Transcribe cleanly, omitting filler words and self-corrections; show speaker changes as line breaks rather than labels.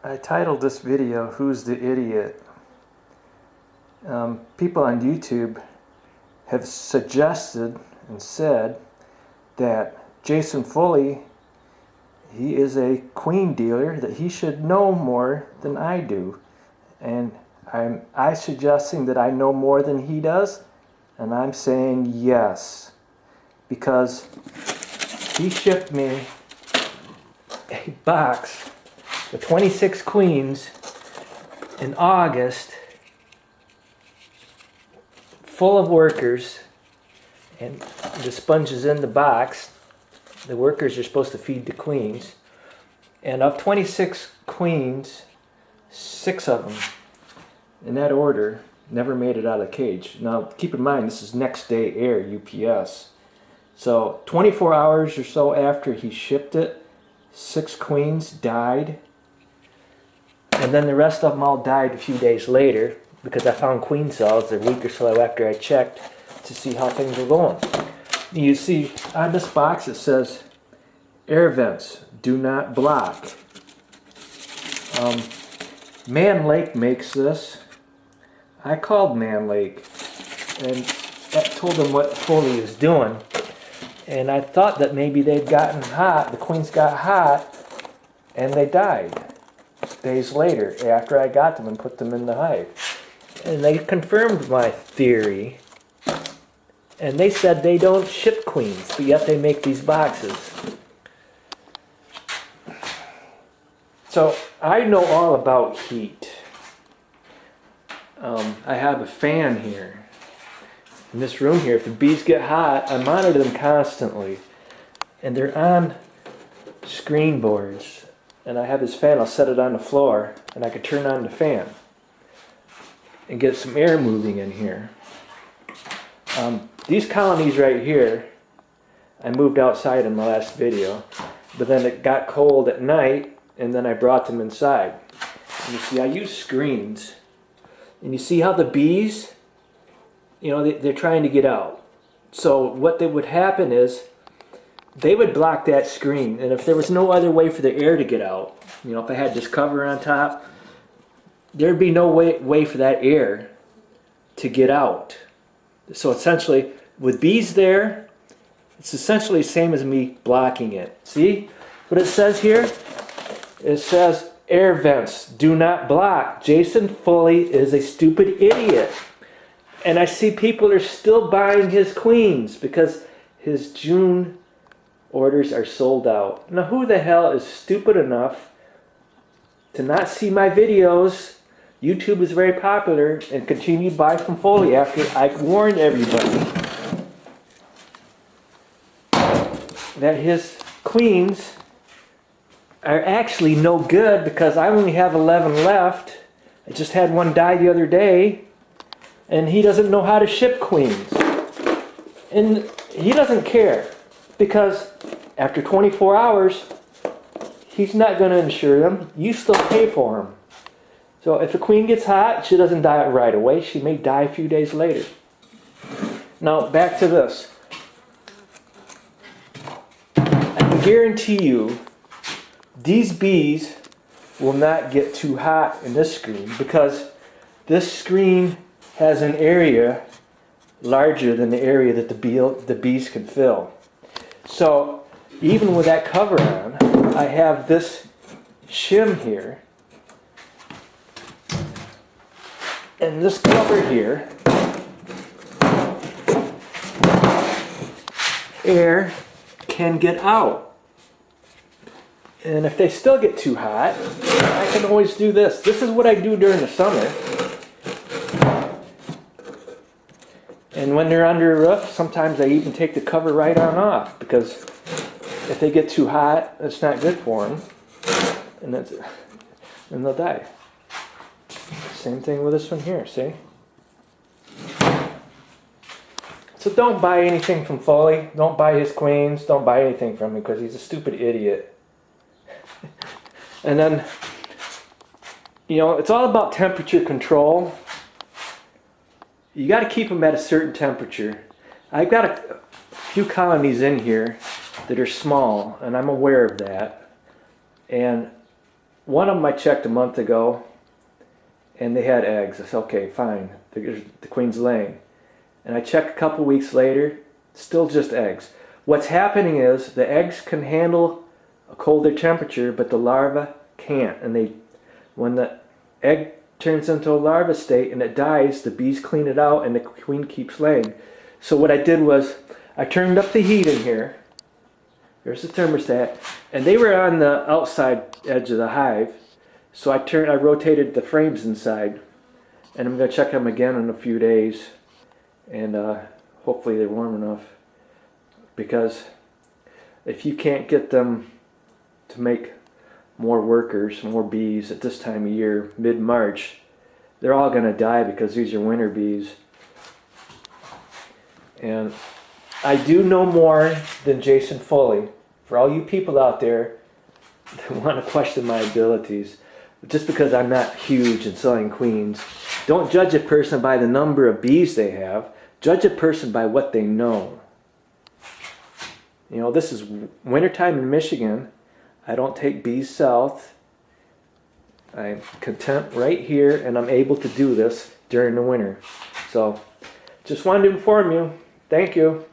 I titled this video, "Who's the Idiot?" People on YouTube have suggested and said that Jason Foley, he is a queen dealer, that he should know more than I do. And I'm suggesting that I know more than he does, and I'm saying yes. Because he shipped me a box with 26 queens in August, full of workers, and the sponge is in the box. The workers are supposed to feed the queens, and of 26 queens, 6 of them in that order never made it out of the cage. Now keep in mind, this is next day air UPS, so 24 hours or so after he shipped it, 6 queens died, and then the rest of them all died a few days later because I found queen cells a week or so after I checked to see how things were going. You see on this box it says air vents do not block. Mann Lake makes this. I called Mann Lake and told them what Foley is doing, and I thought that maybe they'd gotten hot, the queens got hot, and they died days later after I got them and put them in the hive. And they confirmed my theory, and they said they don't ship queens, but yet they make these boxes. So I know all about heat. I have a fan here in this room here. If the bees get hot, I monitor them constantly, and they're on screen boards. And I have this fan, I'll set it on the floor, and I can turn on the fan and get some air moving in here. These colonies right here, I moved outside in my last video, but then it got cold at night, and then I brought them inside. And you see, I use screens, and you see how the bees, you know, they're trying to get out. So what would happen is, they would block that screen, and if there was no other way for the air to get out, you know, if I had this cover on top, there'd be no way for that air to get out. So essentially, with bees there, it's essentially the same as me blocking it. See what it says here? It says, air vents do not block. Jason Foley is a stupid idiot. And I see people are still buying his queens because his June orders are sold out. Now who the hell is stupid enough to not see my videos? YouTube is very popular and continue to buy from Foley after I warned everybody that his queens are actually no good because I only have 11 left. I just had one die the other day, and he doesn't know how to ship queens. And he doesn't care because after 24 hours, he's not going to insure them. You still pay for them. So if a queen gets hot, she doesn't die right away. She may die a few days later. Now, back to this. I can guarantee you, these bees will not get too hot in this screen because this screen has an area larger than the area that the bees can fill. So even with that cover on, I have this shim here, and this cover here, air can get out. And if they still get too hot, I can always do this. This is what I do during the summer. And when they're under a roof, sometimes I even take the cover right on off because if they get too hot, it's not good for them, and they'll die. Same thing with this one here, see? So don't buy anything from Foley. Don't buy his queens. Don't buy anything from him because he's a stupid idiot. And then, you know, it's all about temperature control. You got to keep them at a certain temperature. I've got a few colonies in here that are small, and I'm aware of that. And one of them I checked a month ago, and they had eggs. I said, okay, fine, the queen's laying. And I checked a couple weeks later, still just eggs. What's happening is the eggs can handle a colder temperature, but the larva can't. And when the egg turns into a larva state and it dies, the bees clean it out and the queen keeps laying. So what I did was I turned up the heat in here. There's the thermostat, and they were on the outside edge of the hive. So I rotated the frames inside, and I'm going to check them again in a few days, and hopefully they're warm enough. Because if you can't get them to make more workers, more bees at this time of year, mid-March, they're all going to die because these are winter bees. And I do know more than Jason Foley. For all you people out there that want to question my abilities, just because I'm not huge in selling queens, don't judge a person by the number of bees they have. Judge a person by what they know. You know, this is wintertime in Michigan. I don't take bees south. I'm content right here, and I'm able to do this during the winter. So, just wanted to inform you. Thank you.